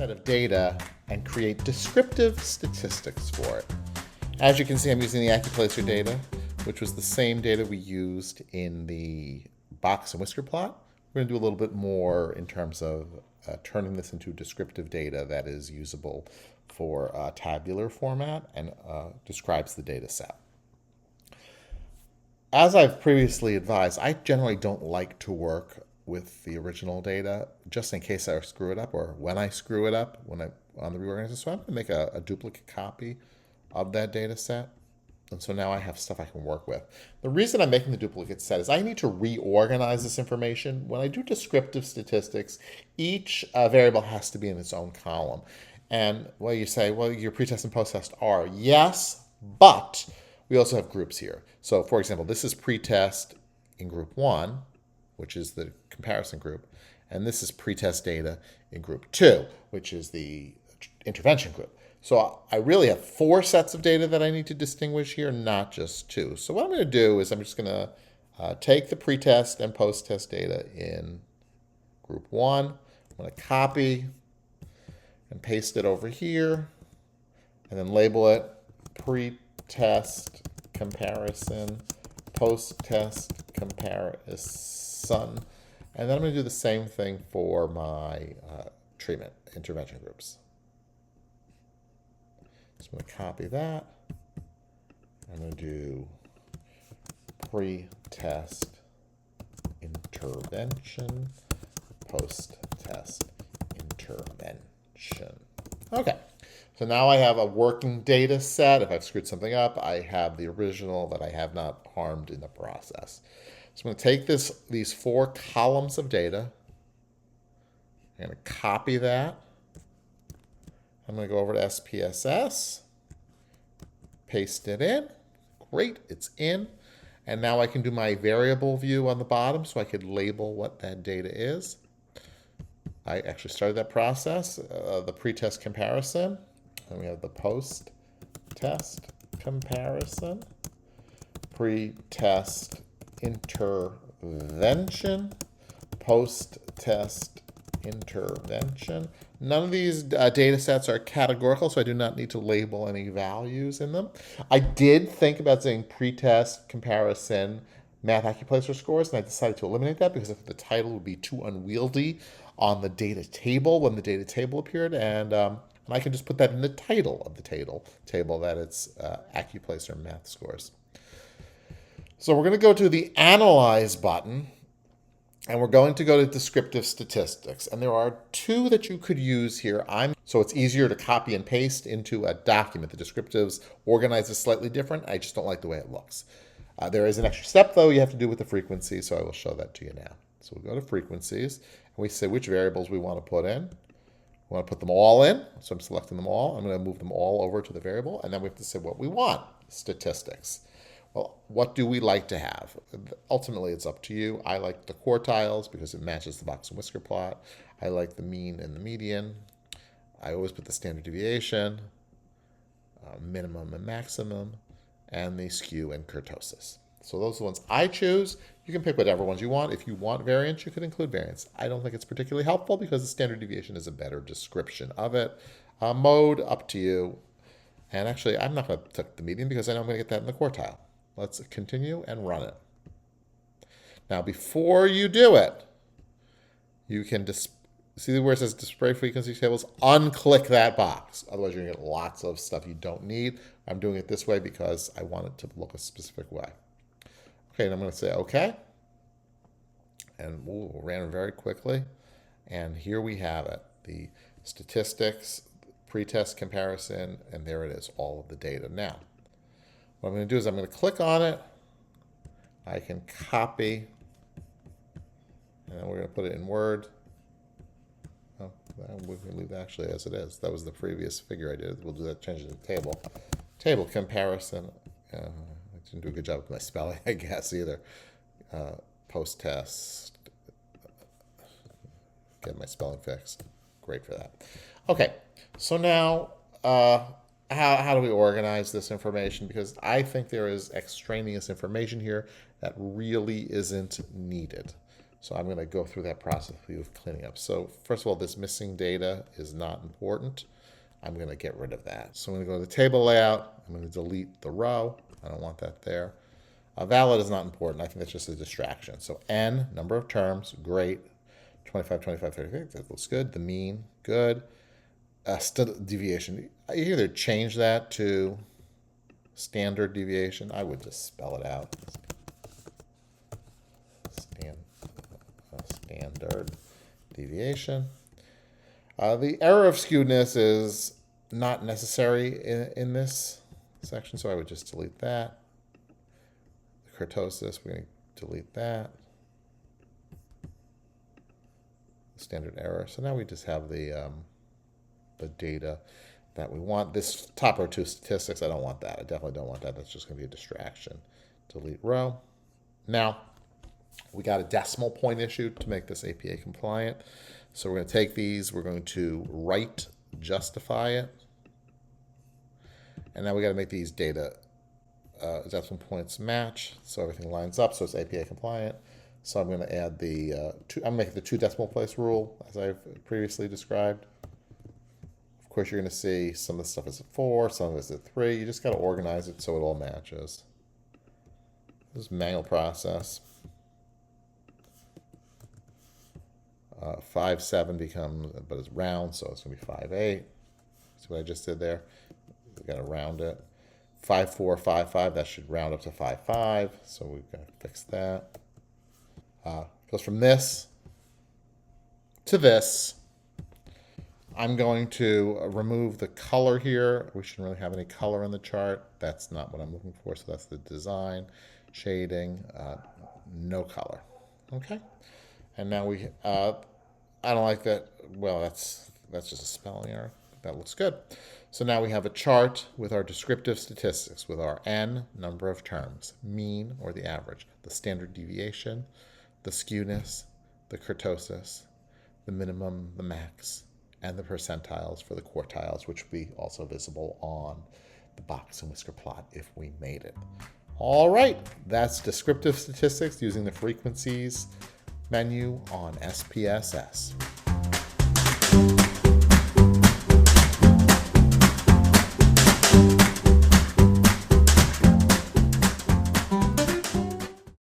set of data and create descriptive statistics for it. As you can see, I'm using the AccuPlacer data, which was the same data we used in the box and whisker plot. We're going to do a little bit more in terms of turning this into descriptive data that is usable for tabular format and describes the data set. As I've previously advised, I generally don't like to work with the original data just in case I screw it up, or when I screw it up on the reorganizer. So I'm going to make a duplicate copy of that data set. And so now I have stuff I can work with. The reason I'm making the duplicate set is I need to reorganize this information. When I do descriptive statistics, each variable has to be in its own column. And well, you say, well, your pretest and posttest are. Yes, but we also have groups here. So for example, this is pretest in group 1, which is the comparison group. And this is pretest data in group 2, which is the intervention group. So I really have 4 sets of data that I need to distinguish here, not just 2. So what I'm going to do is I'm just going to take the pretest and posttest data in group 1. I'm going to copy and paste it over here, and then label it pretest comparison, post-test comparison. And then I'm going to do the same thing for my treatment intervention groups. So I'm going to copy that. I'm going to do pre-test intervention, post-test intervention. Okay, so now I have a working data set. If I've screwed something up, I have the original that I have not harmed in the process. So I'm going to take these 4 columns of data. I'm going to copy that. I'm going to go over to SPSS, paste it in. Great, it's in. And now I can do my variable view on the bottom so I could label what that data is. I actually started that process, the pretest comparison. And we have the post-test comparison, pre-test intervention, post-test intervention. None of these data sets are categorical, so I do not need to label any values in them. I did think about saying pretest comparison math AccuPlacer scores, and I decided to eliminate that because I thought the title would be too unwieldy on the data table when the data table appeared, and I can just put that in the title of the table that it's AccuPlacer math scores. So we're going to go to the Analyze button, and we're going to go to Descriptive Statistics. And there are 2 that you could use here. So it's easier to copy and paste into a document. The descriptives organize slightly different. I just don't like the way it looks. There is an extra step, though, you have to do with the frequency, so I will show that to you now. So we'll go to Frequencies, and we say which variables we want to put in. We want to put them all in, so I'm selecting them all. I'm going to move them all over to the variable, and then we have to say what we want, statistics. Well, what do we like to have? Ultimately, it's up to you. I like the quartiles because it matches the box and whisker plot. I like the mean and the median. I always put the standard deviation, minimum and maximum, and the skew and kurtosis. So those are the ones I choose. You can pick whatever ones you want. If you want variance, you could include variance. I don't think it's particularly helpful because the standard deviation is a better description of it. Mode, up to you. And actually, I'm not going to take the median because I know I'm going to get that in the quartile. Let's continue and run it. Now, before you do it, you can see where it says Display Frequency Tables, unclick that box. Otherwise, you're going to get lots of stuff you don't need. I'm doing it this way because I want it to look a specific way. Okay, and I'm going to say OK. And we'll ran very quickly. And here we have it, the statistics, pretest comparison, and there it is, all of the data. Now, what I'm going to do is I'm going to click on it. I can copy, and then we're going to put it in Word. Oh, we can leave it actually as it is. That was the previous figure I did. We'll do that, change it to table. Table comparison. I didn't do a good job with my spelling, I guess, either. Post-test. Get my spelling fixed. Great for that. Okay, so now how do we organize this information? Because I think there is extraneous information here that really isn't needed. So I'm going to go through that process of cleaning up. So first of all, this missing data is not important. I'm going to get rid of that. So I'm going to go to the table layout. I'm going to delete the row. I don't want that there. Valid is not important. I think that's just a distraction. So N, number of terms, great. 25, 25, 36, that looks good. The mean, good. Deviation, you either change that to standard deviation. I would just spell it out. Standard deviation. The error of skewedness is not necessary in this section, so I would just delete that. The kurtosis, we're going to delete that. Standard error. So now we just have the data that we want. This top row 2 statistics, I don't want that. I definitely don't want that. That's just going to be a distraction. Delete row. Now, we got a decimal point issue to make this APA compliant. So we're going to take these, we're going to right justify it. And now we got to make these data decimal points match so everything lines up so it's APA compliant. So I'm going to add the, I'm making the 2 decimal place rule as I've previously described. Of course, you're going to see some of the stuff is at 4, some of it is at 3. You just got to organize it so it all matches. This is a manual process. 5-7 becomes, but it's round, so it's going to be 5-8. See what I just did there? We got to round it. 5-4, 5-5, that should round up to 5-5. So we've got to fix that. Goes from this to this. I'm going to remove the color here. We shouldn't really have any color in the chart. That's not what I'm looking for. So that's the design, shading, no color. Okay. And now we, I don't like that. Well, that's just a spelling error. That looks good. So now we have a chart with our descriptive statistics, with our N, number of terms, mean or the average, the standard deviation, the skewness, the kurtosis, the minimum, the max, and the percentiles for the quartiles, which will be also visible on the box and whisker plot if we made it. All right, that's descriptive statistics using the frequencies menu on SPSS.